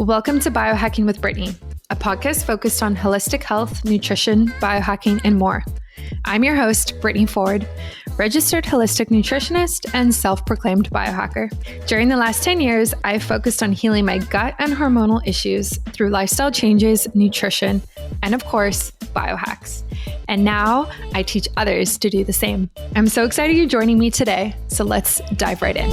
Welcome to Biohacking with Brittany, a podcast focused on holistic health, nutrition, biohacking, and more. I'm your host, Brittany Ford, registered holistic nutritionist and self-proclaimed biohacker. During the last 10 years, I've focused on healing my gut and hormonal issues through lifestyle changes, nutrition, and of course, biohacks. And now I teach others to do the same. I'm so excited you're joining me today, so let's dive right in.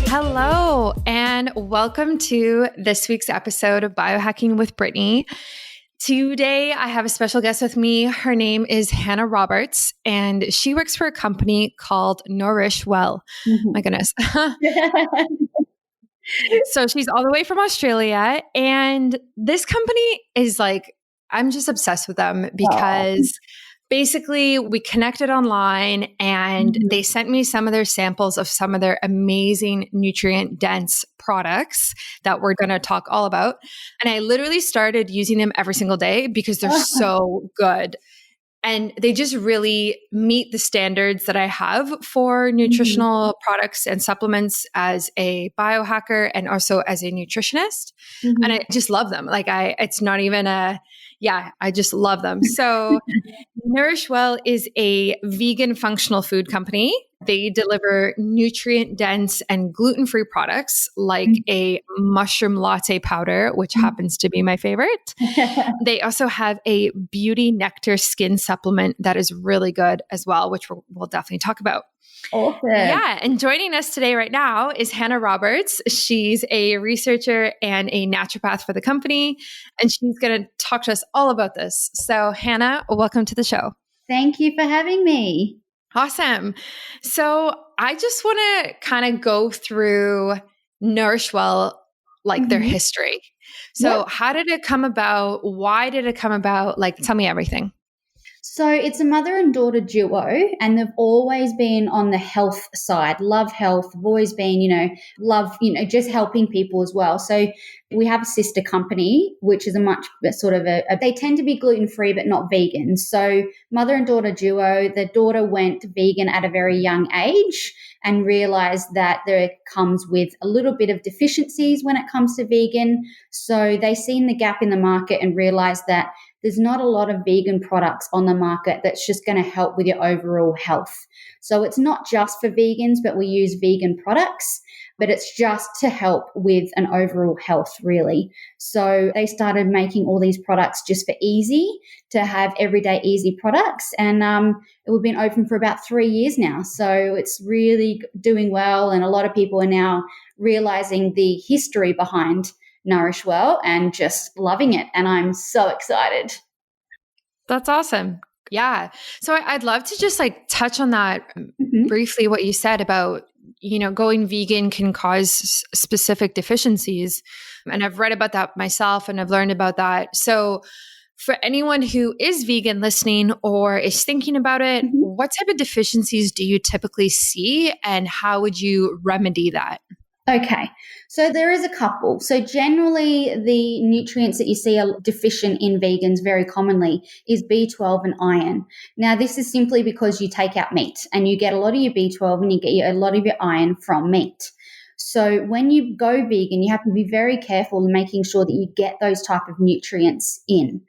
Hello, and welcome to this week's episode of Biohacking with Brittany. Today, I have a special guest with me. Her name is Hannah Roberts, and she works for a company called Knowrish Well. My goodness. So she's all the way from Australia, and this company is like, I'm just obsessed with them because basically we connected online and they sent me some of their samples of some of their amazing nutrient dense products that we're going to talk all about. And I literally started using them every single day because they're so good. And they just really meet the standards that I have for nutritional products and supplements as a biohacker and also as a nutritionist. And I just love them. It's not even I just love them. So Knowrish Well is a vegan functional food company. They deliver nutrient-dense and gluten-free products like a mushroom latte powder, which happens to be my favorite. They also have a beauty nectar skin supplement that is really good as well, which we'll definitely talk about. Awesome. Yeah. And joining us today right now is Hannah Roberts. She's a researcher and a naturopath for the company, and she's going to talk to us all about this. So Hannah, welcome to the show. Thank you for having me. Awesome. So I just want to kind of go through Knowrish Well, their history. So how did it come about? Why did it come about? Tell me everything. So it's a mother and daughter duo, and they've always been on the health side, love health. They've always been, love, just helping people as well. So we have a sister company, which is a much sort of they tend to be gluten-free, but not vegan. So mother and daughter duo, the daughter went vegan at a very young age and realized that there comes with a little bit of deficiencies when it comes to vegan. So they seen the gap in the market and realized that there's not a lot of vegan products on the market that's just going to help with your overall health. So it's not just for vegans, but we use vegan products, but it's just to help with an overall health, really. So they started making all these products just for easy, to have everyday easy products. And we've been open for about 3 years now. So it's really doing well. And a lot of people are now realizing the history behind Knowrish Well and just loving it. And I'm so excited. That's awesome. Yeah. So I'd love to just touch on that briefly, what you said about, going vegan can cause specific deficiencies. And I've read about that myself and I've learned about that. So for anyone who is vegan listening or is thinking about it, what type of deficiencies do you typically see and how would you remedy that? Okay, so there is a couple. So generally the nutrients that you see are deficient in vegans very commonly is B12 and iron. Now this is simply because you take out meat and you get a lot of your B12 and you get a lot of your iron from meat. So when you go vegan, you have to be very careful in making sure that you get those type of nutrients in.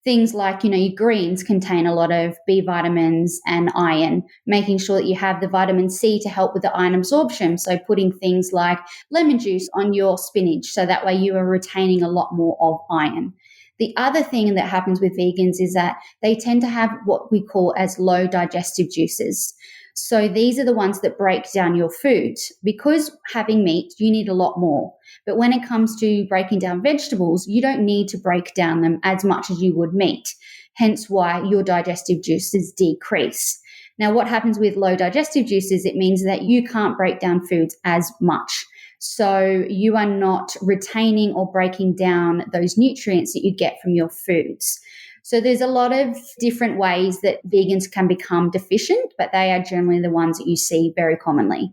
Things like, your greens contain a lot of B vitamins and iron, making sure that you have the vitamin C to help with the iron absorption. So putting things like lemon juice on your spinach, so that way you are retaining a lot more of iron. The other thing that happens with vegans is that they tend to have what we call as low digestive juices. So these are the ones that break down your food. Because having meat, you need a lot more. But when it comes to breaking down vegetables, you don't need to break down them as much as you would meat, hence why your digestive juices decrease. Now, what happens with low digestive juices, it means that you can't break down foods as much. So you are not retaining or breaking down those nutrients that you get from your foods. So there's a lot of different ways that vegans can become deficient, but they are generally the ones that you see very commonly.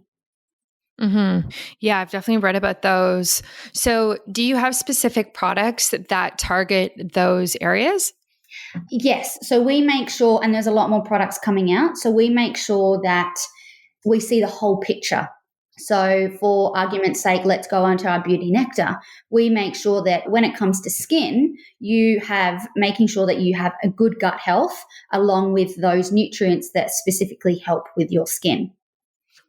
Yeah, I've definitely read about those. So do you have specific products that target those areas? Yes. So we make sure, and there's a lot more products coming out, so we make sure that we see the whole picture. So for argument's sake, let's go on to our beauty nectar. We make sure that when it comes to skin, making sure that you have a good gut health along with those nutrients that specifically help with your skin.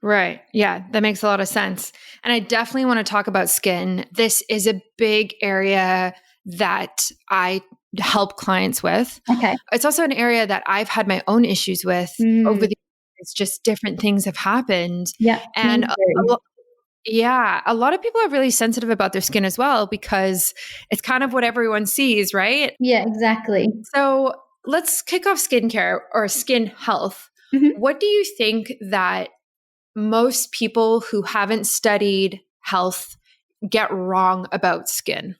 Right. Yeah, that makes a lot of sense. And I definitely want to talk about skin. This is a big area that I help clients with. Okay. It's also an area that I've had my own issues with over the years. Just different things have happened. Yeah. And a lot of people are really sensitive about their skin as well because it's kind of what everyone sees, right? Yeah, exactly. So let's kick off skincare or skin health. Mm-hmm. What do you think that most people who haven't studied health get wrong about skin?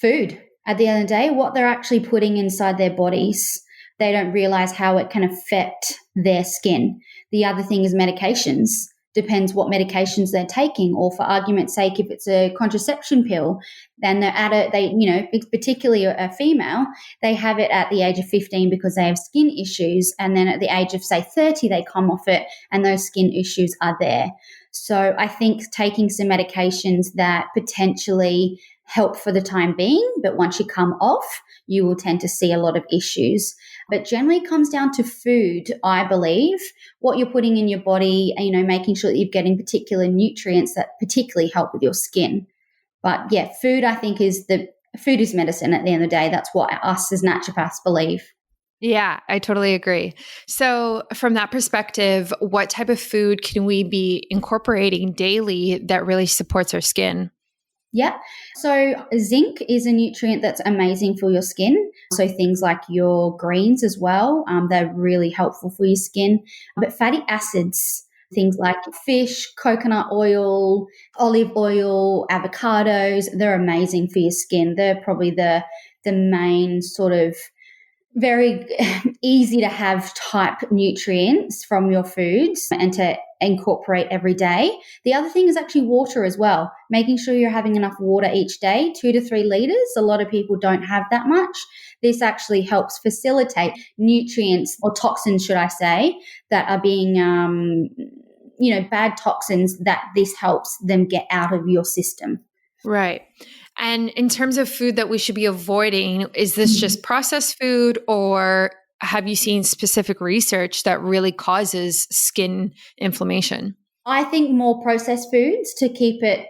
Food. At the end of the day, what they're actually putting inside their bodies, they don't realize how it can affect their skin. The other thing is medications. Depends what medications they're taking, or for argument's sake, if it's a contraception pill, then they're at it, particularly a female, they have it at the age of 15 because they have skin issues. And then at the age of, say, 30, they come off it and those skin issues are there. So I think taking some medications that potentially help for the time being, but once you come off, you will tend to see a lot of issues. But generally it comes down to food, I believe, what you're putting in your body, making sure that you're getting particular nutrients that particularly help with your skin. But yeah, food, I think food is medicine at the end of the day. That's what us as naturopaths believe. Yeah, I totally agree. So from that perspective, what type of food can we be incorporating daily that really supports our skin? Yeah. So zinc is a nutrient that's amazing for your skin. So things like your greens as well, they're really helpful for your skin. But fatty acids, things like fish, coconut oil, olive oil, avocados, they're amazing for your skin. They're probably the main sort of very easy to have type nutrients from your foods and to incorporate every day. The other thing is actually water as well, making sure you're having enough water each day, 2 to 3 liters. A lot of people don't have that much. This actually helps facilitate nutrients or toxins, should I say, that are being, bad toxins that this helps them get out of your system. Right. And in terms of food that we should be avoiding, is this just processed food, or have you seen specific research that really causes skin inflammation? I think more processed foods to keep it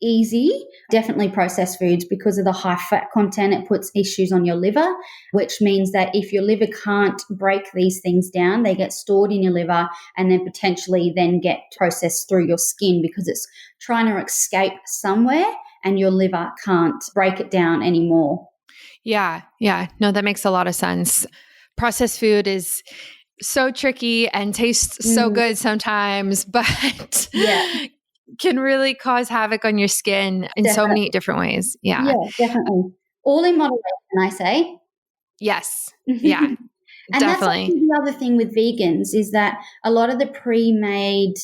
easy. Definitely processed foods because of the high fat content. It puts issues on your liver, which means that if your liver can't break these things down, they get stored in your liver and then potentially then get processed through your skin because it's trying to escape somewhere and your liver can't break it down anymore. Yeah. No, that makes a lot of sense. Processed food is so tricky and tastes so good sometimes, but can really cause havoc on your skin in so many different ways. Yeah, definitely. All in moderation, I say. Yes. Yeah. And definitely. That's the other thing with vegans is that a lot of the pre-made,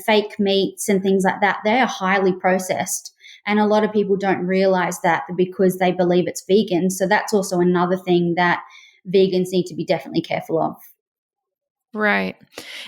fake meats and things like that, they are highly processed. And a lot of people don't realize that because they believe it's vegan. So that's also another thing that vegans need to be definitely careful of. Right.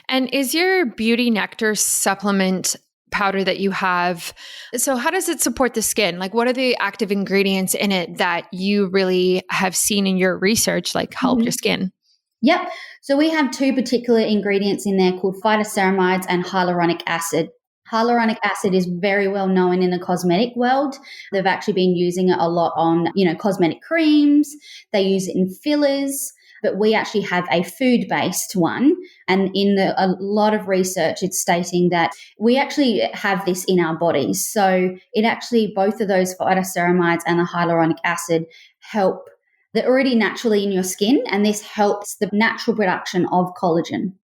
And is your beauty nectar supplement powder that you have, so how does it support the skin? Like, what are the active ingredients in it that you really have seen in your research, like help your skin? Yep. So we have 2 particular ingredients in there called phytoceramides and hyaluronic acid. Hyaluronic acid is very well known in the cosmetic world. They've actually been using it a lot on, cosmetic creams. They use it in fillers, but we actually have a food-based one. And in a lot of research, it's stating that we actually have this in our bodies. So it actually, both of those phytoceramides and the hyaluronic acid help. They're already naturally in your skin, and this helps the natural production of collagen.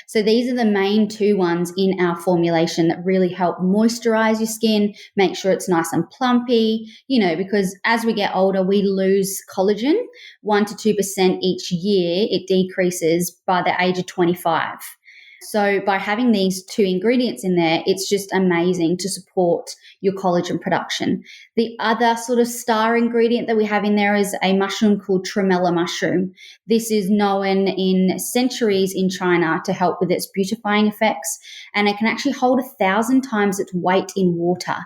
So these are the main 2 ones in our formulation that really help moisturize your skin, make sure it's nice and plumpy, because as we get older, we lose collagen 1 to 2% each year. It decreases by the age of 25. So by having these two ingredients in there, it's just amazing to support your collagen production. The other sort of star ingredient that we have in there is a mushroom called tremella mushroom. This is known in centuries in China to help with its beautifying effects, and it can actually hold 1,000 times its weight in water.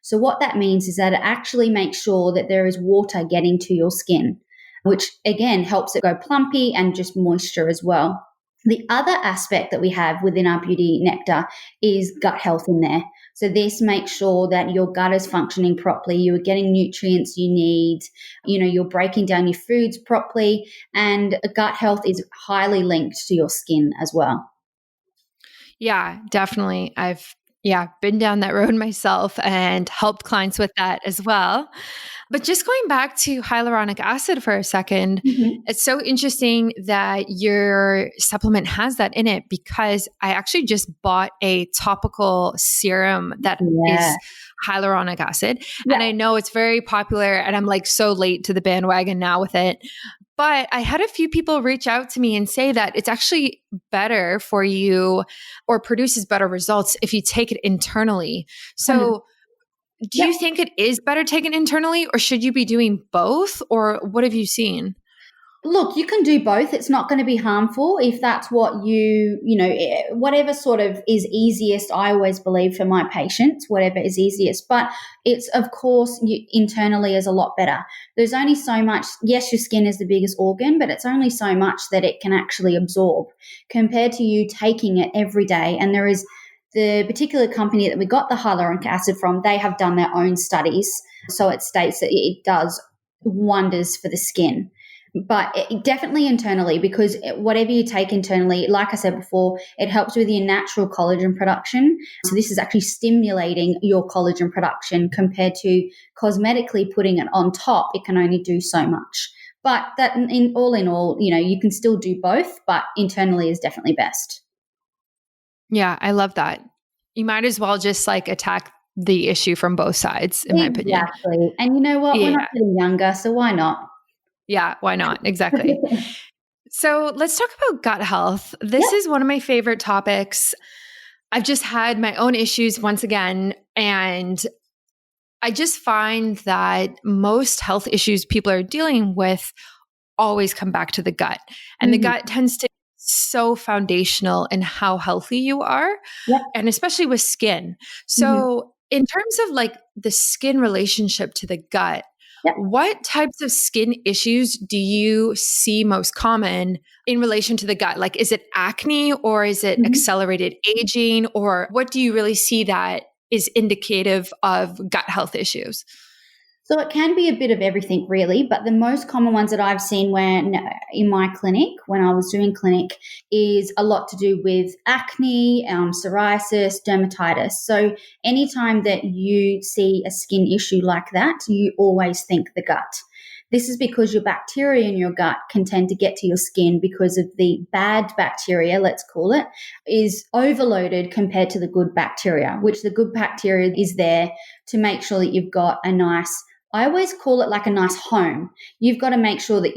So what that means is that it actually makes sure that there is water getting to your skin, which again helps it go plumpy and just moisture as well. The other aspect that we have within our beauty nectar is gut health in there. So this makes sure that your gut is functioning properly, you are getting nutrients you need, you're breaking down your foods properly, and gut health is highly linked to your skin as well. Yeah, definitely. I've been down that road myself and helped clients with that as well. But just going back to hyaluronic acid for a second, it's so interesting that your supplement has that in it, because I actually just bought a topical serum that is hyaluronic acid. Yeah. And I know it's very popular, and I'm like so late to the bandwagon now with it. But I had a few people reach out to me and say that it's actually better for you, or produces better results if you take it internally. So do you think it is better taken internally, or should you be doing both, or what have you seen? Look, you can do both. It's not going to be harmful if that's what whatever sort of is easiest. I always believe for my patients, whatever is easiest. But it's, of course, internally is a lot better. There's only so much. Yes, your skin is the biggest organ, but it's only so much that it can actually absorb compared to you taking it every day. And there is the particular company that we got the hyaluronic acid from. They have done their own studies. So it states that it does wonders for the skin. But definitely internally, because whatever you take internally, like I said before, it helps with your natural collagen production. So this is actually stimulating your collagen production compared to cosmetically putting it on top. It can only do so much. But that in all, you can still do both, but internally is definitely best. Yeah, I love that. You might as well just attack the issue from both sides, in my opinion. Exactly. And you know what? We're not getting younger, so why not? Yeah, why not? Exactly. So let's talk about gut health. This is one of my favorite topics. I've just had my own issues once again, and I just find that most health issues people are dealing with always come back to the gut. And the gut tends to be so foundational in how healthy you are, and especially with skin. So in terms of the skin relationship to the gut, what types of skin issues do you see most common in relation to the gut? Is it acne, or is it accelerated aging, or what do you really see that is indicative of gut health issues? So it can be a bit of everything, really, but the most common ones that I've seen in my clinic, when I was doing clinic, is a lot to do with acne, psoriasis, dermatitis. So anytime that you see a skin issue like that, you always think the gut. This is because your bacteria in your gut can tend to get to your skin because of the bad bacteria, let's call it, is overloaded compared to the good bacteria, which the good bacteria is there to make sure that you've got a nice, I always call it like a nice home. You've got to make sure that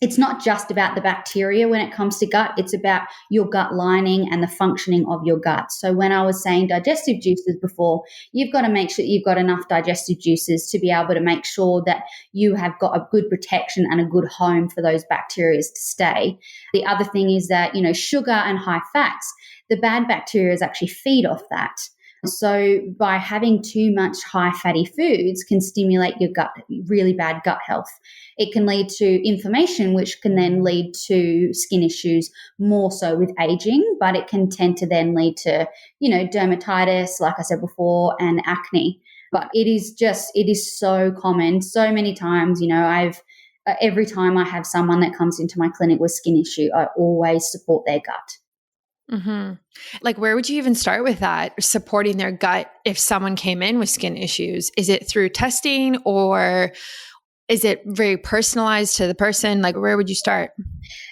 it's not just about the bacteria when it comes to gut, it's about your gut lining and the functioning of your gut. So when I was saying digestive juices before, you've got to make sure you've got enough digestive juices to be able to make sure that you have got a good protection and a good home for those bacteria to stay. The other thing is that, sugar and high fats, the bad bacteria actually feed off that. So by having too much high fatty foods can stimulate your gut, really bad gut health. It can lead to inflammation, which can then lead to skin issues more so with aging, but it can tend to then lead to, dermatitis, like I said before, and acne. But it is so common. So many times, every time I have someone that comes into my clinic with skin issue, I always support their gut. Where would you even start with that, supporting their gut if someone came in with skin issues? Is it through testing, or is it very personalized to the person? Where would you start?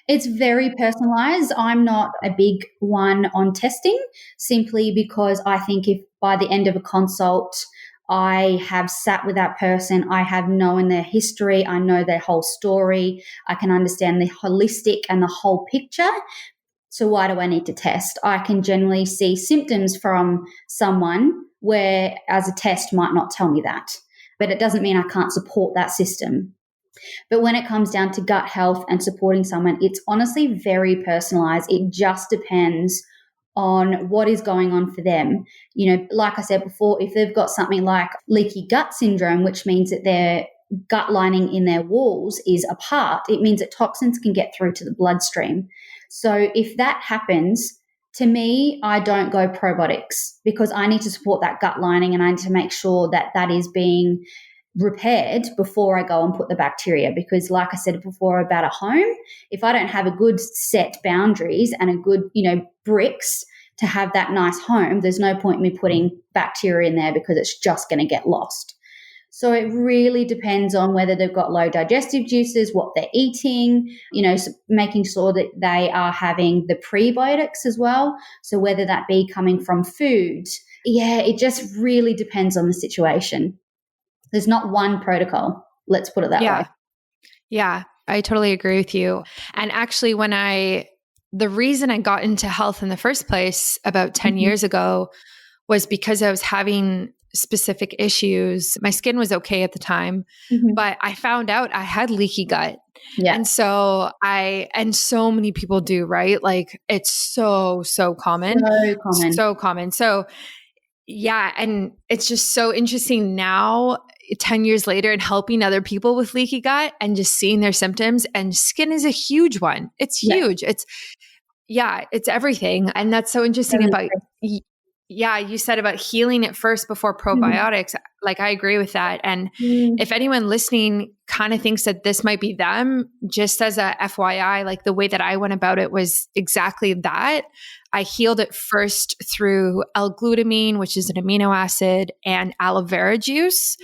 It's very personalized. I'm not a big one on testing, simply because I think if by the end of a consult, I have sat with that person, I have known their history, I know their whole story, I can understand the holistic and the whole picture. So why do I need to test? I can generally see symptoms from someone where as a test might not tell me that, but it doesn't mean I can't support that system. But when it comes down to gut health and supporting someone, it's honestly very personalized. It just depends on what is going on for them. You know, like I said before, if they've got something like leaky gut syndrome, which means that their gut lining in their walls is apart, it means that toxins can get through to the bloodstream. So if that happens, to me, I don't go probiotics because I need to support that gut lining and I need to make sure that that is being repaired before I go and put the bacteria. Because like I said before about a home, if I don't have a good set boundaries and a good, bricks to have that nice home, there's no point in me putting bacteria in there because it's just going to get lost. So it really depends on whether they've got low digestive juices, what they're eating, so making sure that they are having the prebiotics as well. So whether that be coming from food, it just really depends on the situation. There's not one protocol. Let's put it that way. Yeah, I totally agree with you. And actually, the reason I got into health in the first place about 10 years ago was because I was having specific issues. My skin was okay at the time, but I found out I had leaky gut. Yeah. And so so many people do, right? Like it's so common. So common. So yeah. And it's just so interesting now, 10 years later, and helping other people with leaky gut and just seeing their symptoms. And skin is a huge one. It's huge. It's everything. And that's so interesting about you said about healing it first before probiotics. Like I agree with that. And if anyone listening kind of thinks that this might be them, just as a FYI, like the way that I went about it was exactly that. I healed it first through L-glutamine, which is an amino acid, and aloe vera juice.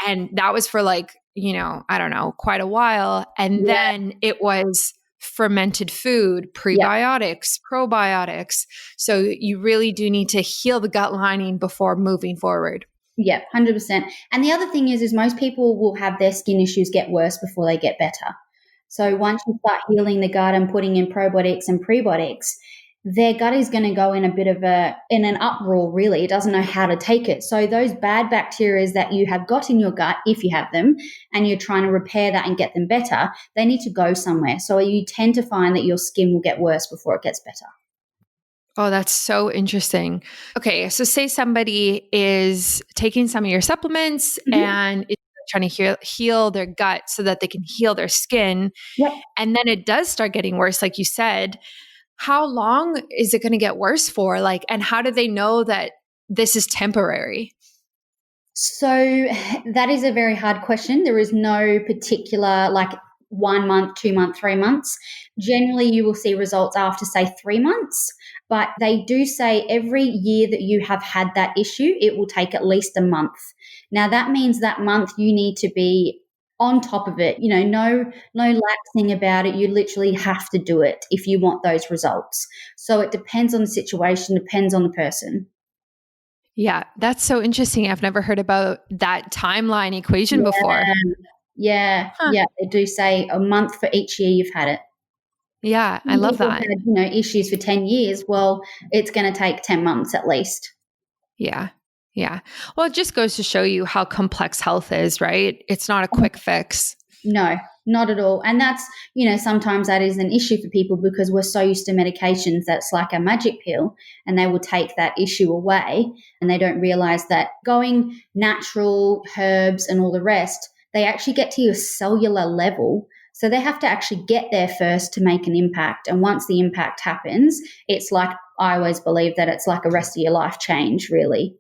And that was for I don't know, quite a while. And then it was fermented food, prebiotics, probiotics. So you really do need to heal the gut lining before moving forward. Yeah, 100%. And the other thing is most people will have their skin issues get worse before they get better. So once you start healing the gut and putting in probiotics and prebiotics, their gut is going to go in in an uproar, really. It doesn't know how to take it. So those bad bacteria that you have got in your gut, if you have them, and you're trying to repair that and get them better, they need to go somewhere. So you tend to find that your skin will get worse before it gets better. Oh, that's so interesting. Okay, so say somebody is taking some of your supplements and is trying to heal their gut so that they can heal their skin. Yep. And then it does start getting worse, like you said. How long is it going to get worse for? And how do they know that this is temporary? So that is a very hard question. There is no particular 1 month, 2 months, 3 months. Generally, you will see results after, say, 3 months. But they do say every year that you have had that issue, it will take at least a month. Now, that means that month you need to be on top of it, no laxing about it. You literally have to do it if you want those results. So it depends on the situation, depends on the person. Yeah, that's so interesting. I've never heard about that timeline equation before. Yeah. They do say a month for each year you've had it. Yeah, I love that. Had, issues for 10 years. Well, it's going to take 10 months at least. Yeah. Yeah. Well, it just goes to show you how complex health is, right? It's not a quick fix. No, not at all. And that's, sometimes that is an issue for people because we're so used to medications that's like a magic pill and they will take that issue away and they don't realize that going natural, herbs and all the rest, they actually get to your cellular level. So they have to actually get there first to make an impact. And once the impact happens, it's like, I always believe that it's like a rest of your life change, really.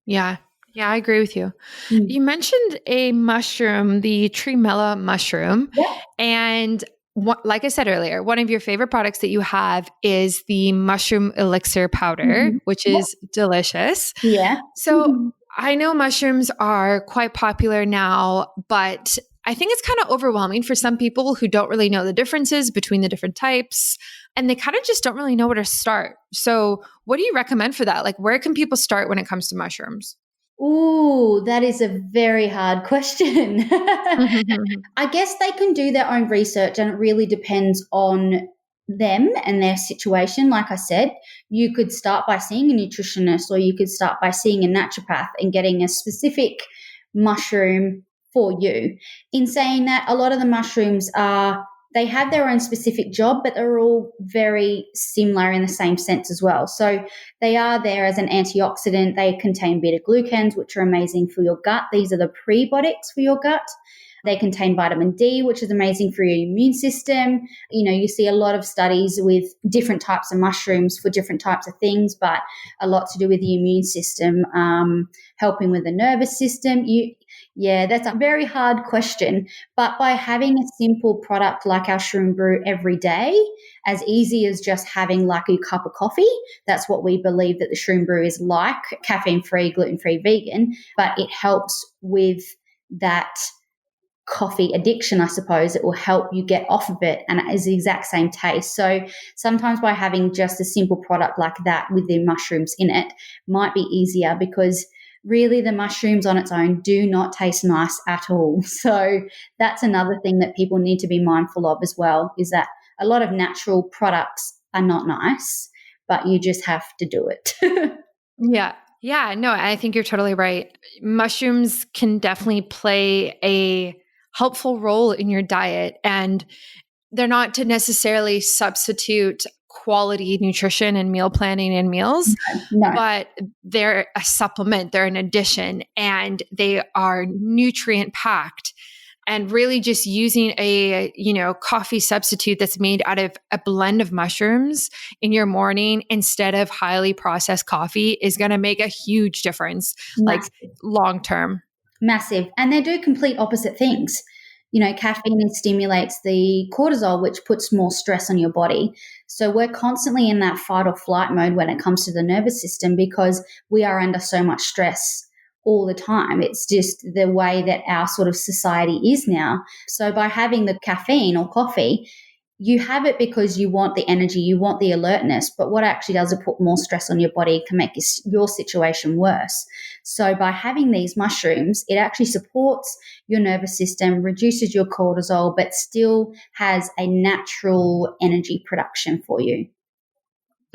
Yeah. Yeah, I agree with you. You mentioned a mushroom, the tremella mushroom. Yeah. And like I said earlier, one of your favorite products that you have is the mushroom elixir powder, which is delicious. Yeah. So I know mushrooms are quite popular now, but I think it's kind of overwhelming for some people who don't really know the differences between the different types. And they kind of just don't really know where to start. So what do you recommend for that? Where can people start when it comes to mushrooms? Ooh, that is a very hard question. I guess they can do their own research and it really depends on them and their situation, like I said, you could start by seeing a nutritionist, or you could start by seeing a naturopath and getting a specific mushroom for you. In saying that, a lot of the mushrooms they have their own specific job, but they're all very similar in the same sense as well. So they are there as an antioxidant. They contain beta-glucans, which are amazing for your gut. These are the prebiotics for your gut. They contain vitamin D, which is amazing for your immune system. You see a lot of studies with different types of mushrooms for different types of things, but a lot to do with the immune system, helping with the nervous system. Yeah, that's a very hard question. But by having a simple product like our Shroom Brew every day, as easy as just having like a cup of coffee, that's what we believe that the Shroom Brew is like, caffeine-free, gluten-free, vegan, but it helps with that coffee addiction, I suppose. It will help you get off of it, and it is the exact same taste. So sometimes by having just a simple product like that with the mushrooms in it might be easier, because really the mushrooms on its own do not taste nice at all. So that's another thing that people need to be mindful of as well, is that a lot of natural products are not nice, but you just have to do it. Yeah. Yeah. No, I think you're totally right. Mushrooms can definitely play a helpful role in your diet, and they're not to necessarily substitute quality nutrition and meal planning and meals, No. but they're a supplement, they're an addition, and they are nutrient packed. And really just using a, coffee substitute that's made out of a blend of mushrooms in your morning instead of highly processed coffee is going to make a huge difference, like long term. Massive. And they do complete opposite things. Caffeine stimulates the cortisol, which puts more stress on your body. So we're constantly in that fight or flight mode when it comes to the nervous system, because we are under so much stress all the time. It's just the way that our sort of society is now. So by having the caffeine or coffee, you have it because you want the energy, you want the alertness, but what it actually does is put more stress on your body, can make your situation worse. So by having these mushrooms, it actually supports your nervous system, reduces your cortisol, but still has a natural energy production for you.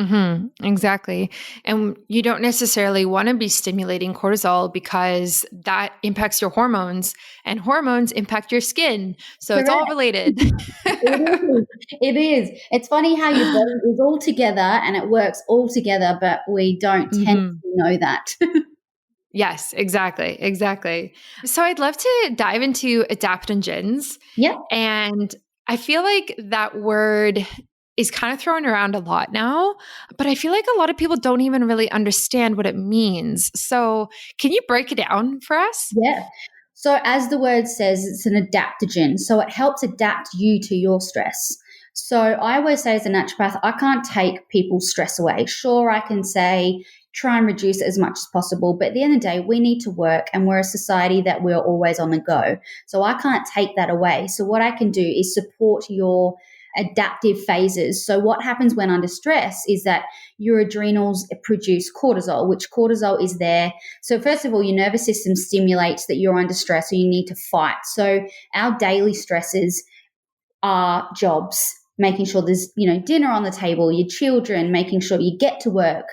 Mm-hmm, exactly. And you don't necessarily want to be stimulating cortisol, because that impacts your hormones, and hormones impact your skin. So Correct. It's all related. It is. It's funny how your body is all together and it works all together, but we don't tend to know that. Yes, exactly. Exactly. So I'd love to dive into adaptogens. Yeah. And I feel like that word is kind of thrown around a lot now, but I feel like a lot of people don't even really understand what it means. So can you break it down for us? Yeah. So as the word says, it's an adaptogen. So it helps adapt you to your stress. So I always say as a naturopath, I can't take people's stress away. Sure, I can say, try and reduce it as much as possible. But at the end of the day, we need to work, and we're a society that we're always on the go. So I can't take that away. So what I can do is support your adaptive phases. So what happens when under stress is that your adrenals produce cortisol, which cortisol is there. So first of all, your nervous system stimulates that you're under stress, so you need to fight. So our daily stresses are jobs, making sure there's, dinner on the table, your children, making sure you get to work.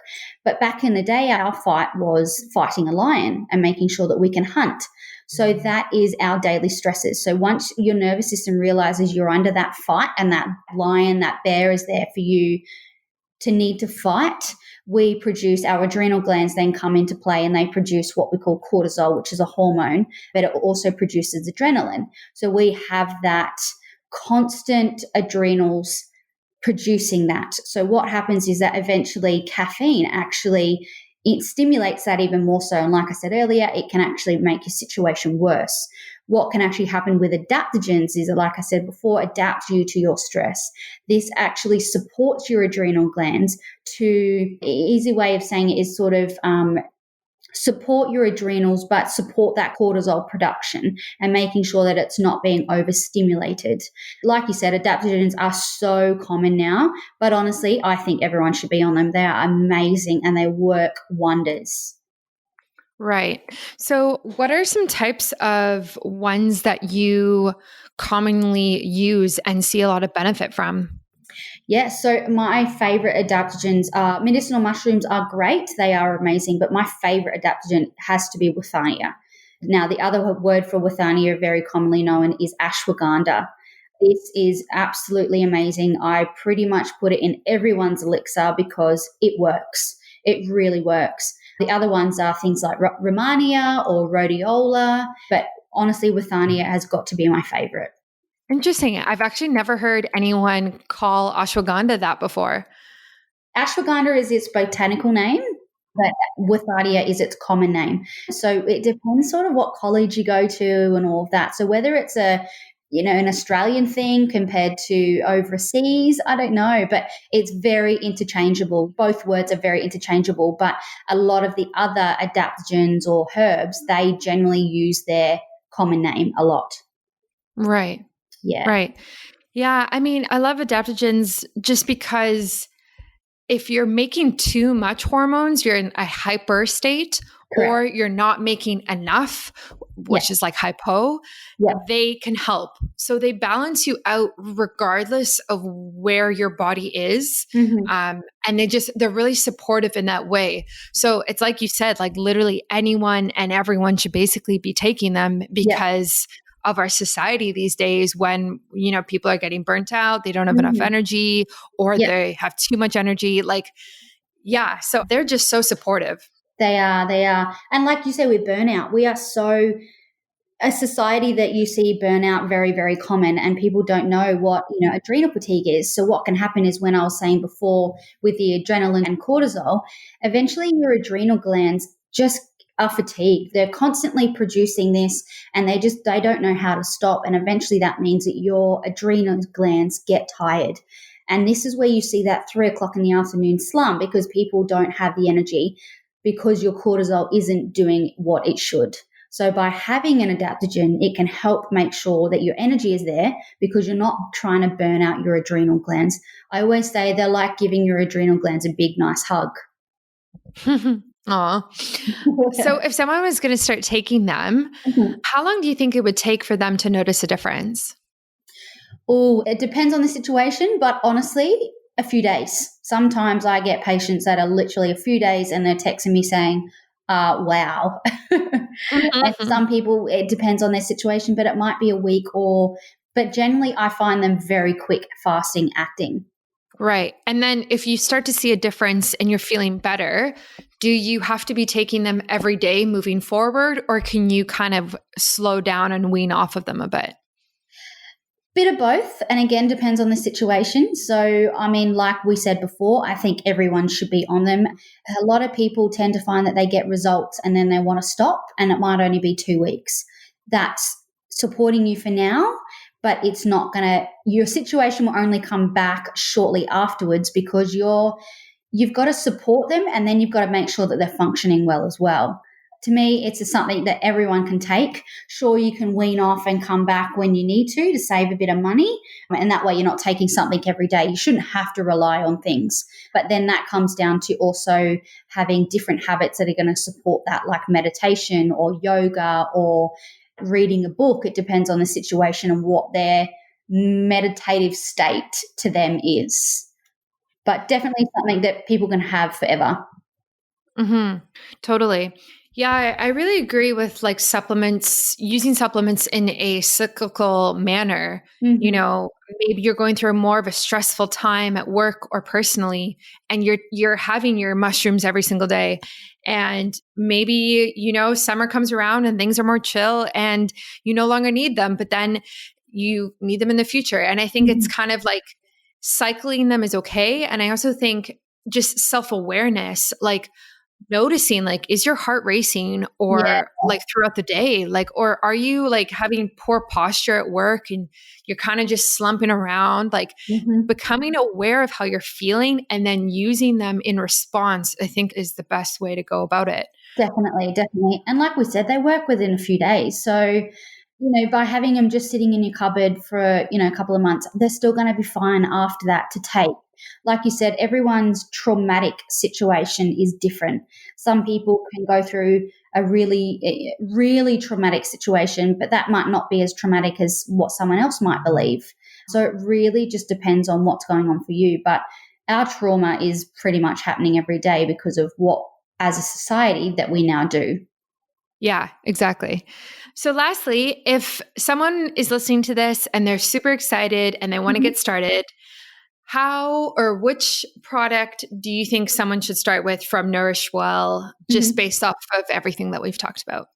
But back in the day, our fight was fighting a lion and making sure that we can hunt. So that is our daily stresses. So once your nervous system realizes you're under that fight and that lion, that bear is there for you to need to fight, we produce, our adrenal glands then come into play, and they produce what we call cortisol, which is a hormone, but it also produces adrenaline. So we have that constant adrenals producing that. So what happens is that eventually caffeine actually, it stimulates that even more so. And like I said earlier, it can actually make your situation worse. What can actually happen with adaptogens is, like I said before, adapt you to your stress. This actually supports your adrenal glands to, easy way of saying it is sort of support your adrenals, but support that cortisol production and making sure that it's not being overstimulated. Like you said, adaptogens are so common now, but honestly, I think everyone should be on them. They are amazing and they work wonders. Right. So what are some types of ones that you commonly use and see a lot of benefit from? Yeah, so my favorite adaptogens are medicinal mushrooms are great. They are amazing, but my favorite adaptogen has to be Withania. Now, the other word for Withania, very commonly known, is ashwagandha. This is absolutely amazing. I pretty much put it in everyone's elixir because it works. It really works. The other ones are things like Rehmannia or rhodiola, but honestly, Withania has got to be my favorite. Interesting. I've actually never heard anyone call ashwagandha that before. Ashwagandha is its botanical name, but Withania is its common name. So it depends sort of what college you go to and all of that. So whether it's an Australian thing compared to overseas, I don't know, but it's very interchangeable. Both words are very interchangeable, but a lot of the other adaptogens or herbs, they generally use their common name a lot. Right. Yeah. Right. Yeah. I mean, I love adaptogens just because if you're making too much hormones, you're in a hyper state. Correct. Or you're not making enough, which is like hypo, they can help. So they balance you out regardless of where your body is. Mm-hmm. And they're really supportive in that way. So it's like you said, like literally anyone and everyone should basically be taking them because of our society these days when, people are getting burnt out, they don't have enough energy, or they have too much energy. So they're just so supportive. They are. And like you say, with burnout, we are so a society that you see burnout very, very common, and people don't know what, adrenal fatigue is. So what can happen is, when I was saying before with the adrenaline and cortisol, eventually your adrenal glands just are fatigued. They're constantly producing this and they don't know how to stop. And eventually that means that your adrenal glands get tired. And this is where you see that 3:00 in the afternoon slump, because people don't have the energy, because your cortisol isn't doing what it should. So by having an adaptogen, it can help make sure that your energy is there, because you're not trying to burn out your adrenal glands. I always say they're like giving your adrenal glands a big, nice hug. Aw. So if someone was going to start taking them, how long do you think it would take for them to notice a difference? Oh, it depends on the situation, but honestly, a few days. Sometimes I get patients that are literally a few days and they're texting me saying, wow. And some people, it depends on their situation, but it might be a week but generally I find them very quick, fasting acting. Right. And then if you start to see a difference and you're feeling better, do you have to be taking them every day moving forward, or can you kind of slow down and wean off of them a bit? Bit of both, and again, depends on the situation. So, I mean, like we said before, I think everyone should be on them. A lot of people tend to find that they get results and then they want to stop, and it might only be 2 weeks. That's supporting you for now, but it's not your situation will only come back shortly afterwards, because you've got to support them, and then you've got to make sure that they're functioning well as well. To me, it's something that everyone can take. Sure, you can wean off and come back when you need to save a bit of money. And that way you're not taking something every day. You shouldn't have to rely on things. But then that comes down to also having different habits that are going to support that, like meditation or yoga or reading a book. It depends on the situation and what their meditative state to them is. But definitely something that people can have forever. Totally. Yeah, I really agree with using supplements in a cyclical manner. Maybe you're going through more of a stressful time at work or personally, and you're having your mushrooms every single day. And maybe, summer comes around and things are more chill and you no longer need them, but then you need them in the future. And I think it's kind of like cycling them is okay. And I also think just self-awareness, noticing, is your heart racing or throughout the day, or are you having poor posture at work and you're kind of just slumping around, becoming aware of how you're feeling and then using them in response, I think is the best way to go about it. Definitely. And like we said, they work within a few days. So, by having them just sitting in your cupboard for, a couple of months, they're still going to be fine after that to take. Like you said, everyone's traumatic situation is different. Some people can go through a really, really traumatic situation, but that might not be as traumatic as what someone else might believe. So it really just depends on what's going on for you. But our trauma is pretty much happening every day because of what, as a society, that we now do. Yeah, exactly. So lastly, if someone is listening to this and they're super excited and they want to get started, how or which product do you think someone should start with from Knowrish Well, just based off of everything that we've talked about?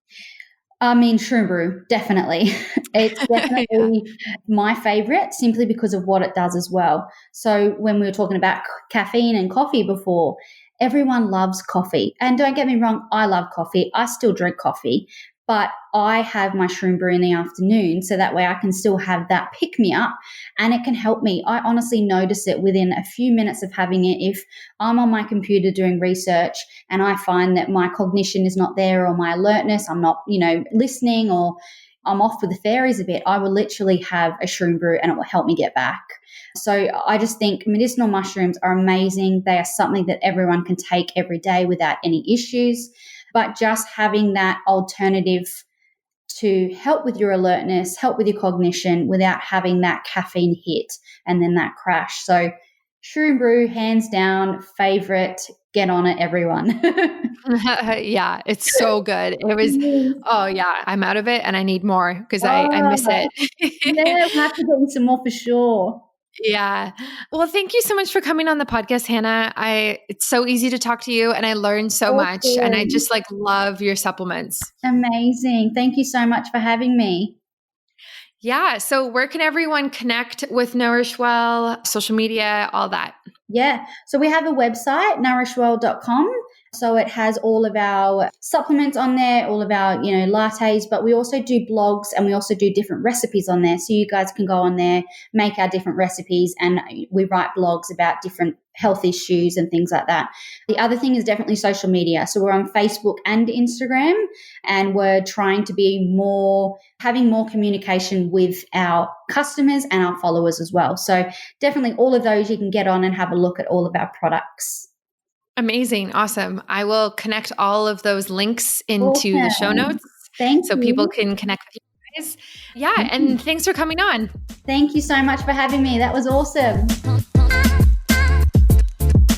I mean, Shroom Brew, definitely. It's definitely my favorite simply because of what it does as well. So when we were talking about caffeine and coffee before, everyone loves coffee. And don't get me wrong, I love coffee. I still drink coffee, but I have my Shroom Brew in the afternoon so that way I can still have that pick me up and it can help me. I honestly notice it within a few minutes of having it. If I'm on my computer doing research and I find that my cognition is not there or my alertness, I'm not, listening, or I'm off with the fairies a bit, I will literally have a Shroom Brew and it will help me get back. So I just think medicinal mushrooms are amazing. They are something that everyone can take every day without any issues. But just having that alternative to help with your alertness, help with your cognition without having that caffeine hit and then that crash. So Shroom Brew, hands down, favorite. Get on it, everyone. Yeah, it's so good. It was, I'm out of it and I need more because I miss it. Yeah, we'll have to get some more for sure. Yeah. Well, thank you so much for coming on the podcast, Hannah. It's so easy to talk to you and I learned so much and I just love your supplements. Amazing. Thank you so much for having me. Yeah. So where can everyone connect with Knowrish Well, social media, all that? Yeah. So we have a website, nourishwell.com. So it has all of our supplements on there, all of our, lattes, but we also do blogs and we also do different recipes on there. So you guys can go on there, make our different recipes, and we write blogs about different health issues and things like that. The other thing is definitely social media. So we're on Facebook and Instagram, and we're trying to be having more communication with our customers and our followers as well. So definitely all of those you can get on and have a look at all of our products. Amazing. Awesome. I will connect all of those links into the show notes so people can connect with you guys. Yeah. And thanks for coming on. Thank you so much for having me. That was awesome.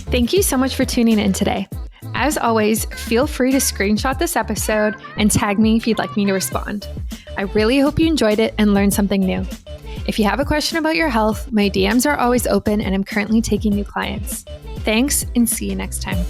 Thank you so much for tuning in today. As always, feel free to screenshot this episode and tag me if you'd like me to respond. I really hope you enjoyed it and learned something new. If you have a question about your health, my DMs are always open and I'm currently taking new clients. Thanks and see you next time.